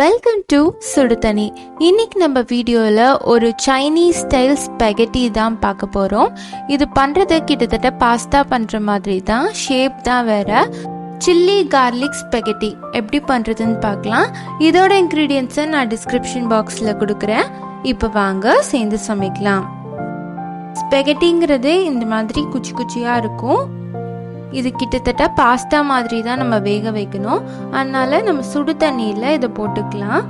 Welcome to சுடுதண்ணி. இன்னைக்கு நம்ம வீடியோவில் ஒரு சைனீஸ் ஸ்டைல் ஸ்பெகட்டி தான் பார்க்க போகிறோம். இது பண்ணுறது கிட்டத்தட்ட பாஸ்தா பண்ணுற மாதிரி தான், ஷேப் தான் வேற. சில்லி கார்லிக் ஸ்பெகட்டி எப்படி பண்ணுறதுன்னு பார்க்கலாம். இதோட இன்க்ரீடியன்ஸை நான் டிஸ்கிரிப்ஷன் பாக்ஸில் கொடுக்குறேன். இப்போ வாங்க சேர்ந்து சமைக்கலாம். ஸ்பெகட்டிங்கிறது இந்த மாதிரி குச்சி குச்சியாக இருக்கும். இது கிட்டத்தட்ட பாஸ்தா மாதிரி தான் நம்ம வேக வைக்கணும். அதனால நம்ம சுடு தண்ணியில் இதை போட்டுக்கலாம்.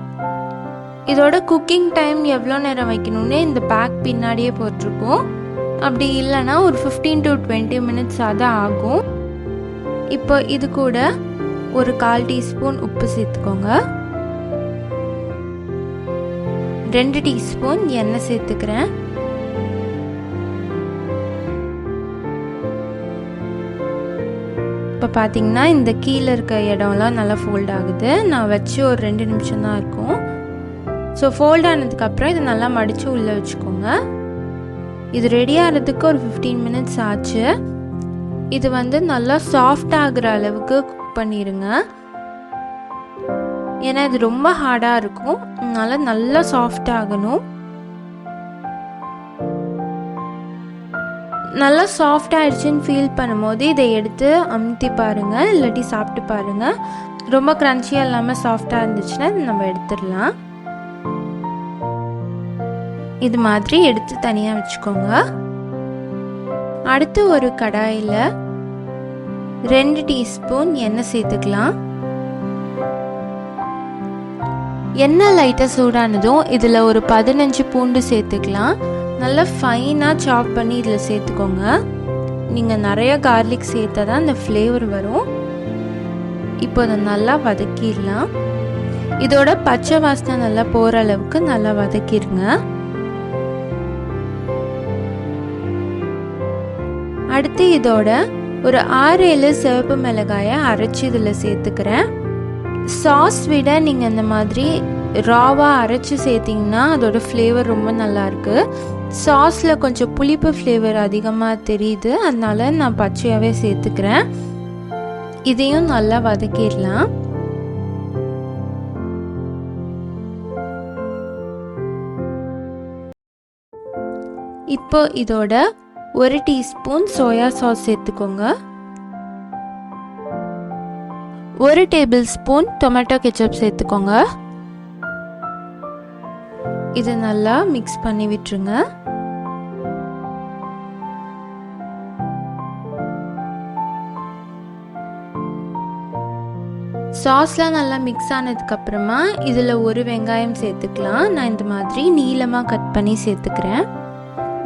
இதோட குக்கிங் டைம் எவ்வளோ நேரம் வைக்கணும்னு இந்த பேக் பின்னாடியே போட்டிருக்கோம். அப்படி இல்லைன்னா ஒரு 15 to 20 minutes தான் ஆகும். இப்போ இது கூட ஒரு 1/4 டீஸ்பூன் உப்பு சேர்த்துக்கோங்க. 2 டீஸ்பூன் எண்ணெய் சேர்த்துக்கிறேன். இப்போ பார்த்தீங்கன்னா இந்த கீழே இருக்க இடம்லாம் நல்லா ஃபோல்ட் ஆகுது. நான் வச்சு ஒரு 2 நிமிஷம் தான் இருக்கும். ஸோ ஃபோல்ட் ஆனதுக்கப்புறம் இதை நல்லா மடித்து உள்ளே வச்சுக்கோங்க. இது ரெடி ஆகிறதுக்கு ஒரு 15 minutes ஆச்சு. இது நல்லா சாஃப்ட் ஆகிற அளவுக்கு குக் பண்ணிடுங்க. ஏன்னா இது ரொம்ப ஹார்டாக இருக்கும், அதனால நல்லா சாஃப்ட் ஆகணும். நல்லா சாஃப்ட் ஆயிடுச்சுன்னு ஃபீல் பண்ணும்போது இதை எடுத்து அமுத்தி பாருங்கள், இல்லாட்டி சாப்பிட்டு பாருங்கள். ரொம்ப க்ரன்ச்சியாக இல்லாமல் சாஃப்டாக இருந்துச்சுன்னா நம்ம எடுத்துடலாம். இது மாதிரி எடுத்து தனியாக வச்சுக்கோங்க. அடுத்து ஒரு கடாயில் 2 டீஸ்பூன் எண்ணெய் சேர்த்துக்கலாம். எண்ணெய் லைட்டாக சூடானதும் இதில் ஒரு 15 பூண்டு சேர்த்துக்கலாம். நல்லா ஃபைனாக சாப் பண்ணி இதில் சேர்த்துக்கோங்க. நீங்கள் நிறைய கார்லிக் சேர்த்தா தான் இந்த ஃப்ளேவர் வரும். இப்போ அதை நல்லா வதக்கிடலாம். இதோட பச்சை வாசனை நல்லா போகிற அளவுக்கு நல்லா வதக்கிடுங்க. அடுத்து இதோட ஒரு 6-7 சிவப்பு மிளகாயை அரைச்சி இதில் சேர்த்துக்கிறேன். சாஸ் விட நீங்கள் இந்த மாதிரி ராவாக அரைச்சி சேர்த்திங்கன்னா அதோட ஃப்ளேவர் ரொம்ப நல்லாயிருக்கு. சாஸில் கொஞ்சம் புளிப்பு ஃப்ளேவர் அதிகமாக தெரியுது, அதனால நான் பச்சையாகவே சேர்த்துக்கிறேன். இதையும் நல்லா வதக்கிடலாம். இப்போ இதோட 1 டீஸ்பூன் சோயா சாஸ் சேர்த்துக்கோங்க. 1 டேபிள் ஸ்பூன் டொமேட்டோ கெச்சப் சேர்த்துக்கோங்க. இது நல்லா மிக்ஸ் பண்ணி விட்டுருங்க. சாஸ்லாம் நல்லா மிக்ஸ் ஆனதுக்கப்புறமா இதில் ஒரு வெங்காயம் சேர்த்துக்கலாம். நான் இந்த மாதிரி நீளமாக கட் பண்ணி சேர்த்துக்கிறேன்.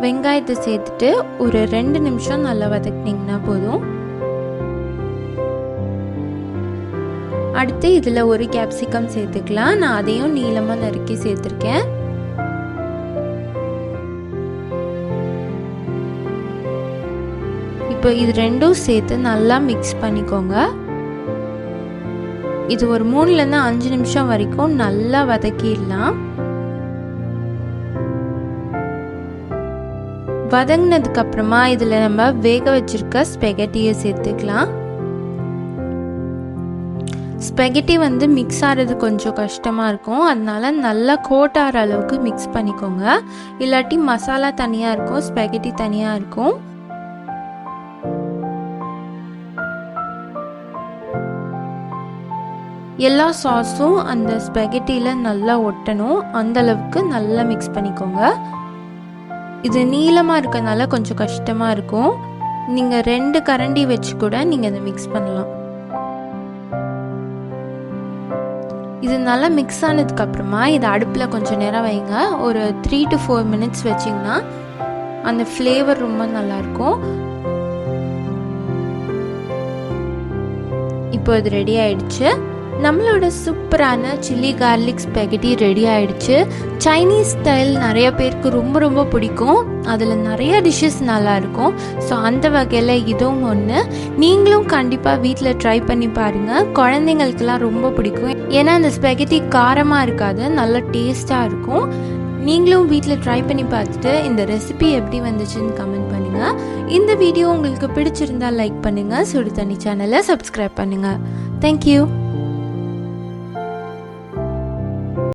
வெங்காயத்தை சேர்த்துட்டு ஒரு 2 நிமிஷம் நல்லா வதக்கினீங்கன்னா போதும். அடுத்து இதில் ஒரு கேப்சிகம் சேர்த்துக்கலாம். நான் அதையும் நீளமாக நறுக்கி சேர்த்துருக்கேன். இப்போ இது ரெண்டும் சேர்த்து நல்லா மிக்ஸ் பண்ணிக்கோங்க. இது ஒரு 3-5 நிமிஷம் வரைக்கும் நல்லா வதக்கிடலாம். வதங்கினதுக்கு அப்புறமா இதில் நம்ம வேக வச்சிருக்க ஸ்பெகட்டியை சேர்த்துக்கலாம். ஸ்பெகட்டி மிக்ஸ் ஆகிறது கொஞ்சம் கஷ்டமாக இருக்கும், அதனால நல்லா கோட் ஆகிற அளவுக்கு மிக்ஸ் பண்ணிக்கோங்க. இல்லாட்டி மசாலா தனியாக இருக்கும், ஸ்பெகட்டி தனியாக இருக்கும். எல்லா சாஸும் அந்த ஸ்பெகட்டியில் நல்லா ஒட்டணும், அந்த அளவுக்கு நல்லா மிக்ஸ் பண்ணிக்கோங்க. இது நீளமாக இருக்கனால கொஞ்சம் கஷ்டமாக இருக்கும். நீங்கள் 2 கரண்டி வச்சு கூட நீங்கள் இதை மிக்ஸ் பண்ணலாம். இது நல்லா மிக்ஸ் ஆனதுக்கப்புறமா இதை அடுப்பில் கொஞ்சம் நேரம் வைங்க. ஒரு 3 to 4 minutes வச்சிங்கன்னா அந்த ஃப்ளேவர் ரொம்ப நல்லாயிருக்கும். இப்போ இது ரெடி ஆயிடுச்சு. நம்மளோட சூப்பரான சில்லி கார்லிக் ஸ்பெகட்டி ரெடி ஆயிடுச்சு. சைனீஸ் ஸ்டைல் நிறைய பேருக்கு ரொம்ப ரொம்ப பிடிக்கும். அதில் நிறைய டிஷ்ஷஸ் நல்லா இருக்கும். ஸோ அந்த வகையில் இதுவும் ஒன்று. நீங்களும் கண்டிப்பாக வீட்டில் ட்ரை பண்ணி பாருங்கள். குழந்தைங்களுக்கெல்லாம் ரொம்ப பிடிக்கும். ஏன்னா அந்த ஸ்பெகட்டி காரமாக இருக்காது, நல்ல டேஸ்ட்டாக இருக்கும். நீங்களும் வீட்டில் ட்ரை பண்ணி பார்த்துட்டு இந்த ரெசிபி எப்படி வந்துச்சுன்னு கமெண்ட் பண்ணுங்கள். இந்த வீடியோ உங்களுக்கு பிடிச்சிருந்தால் லைக் பண்ணுங்கள். சுடு தண்ணி சேனலை சப்ஸ்கிரைப் பண்ணுங்கள். தேங்க்யூ.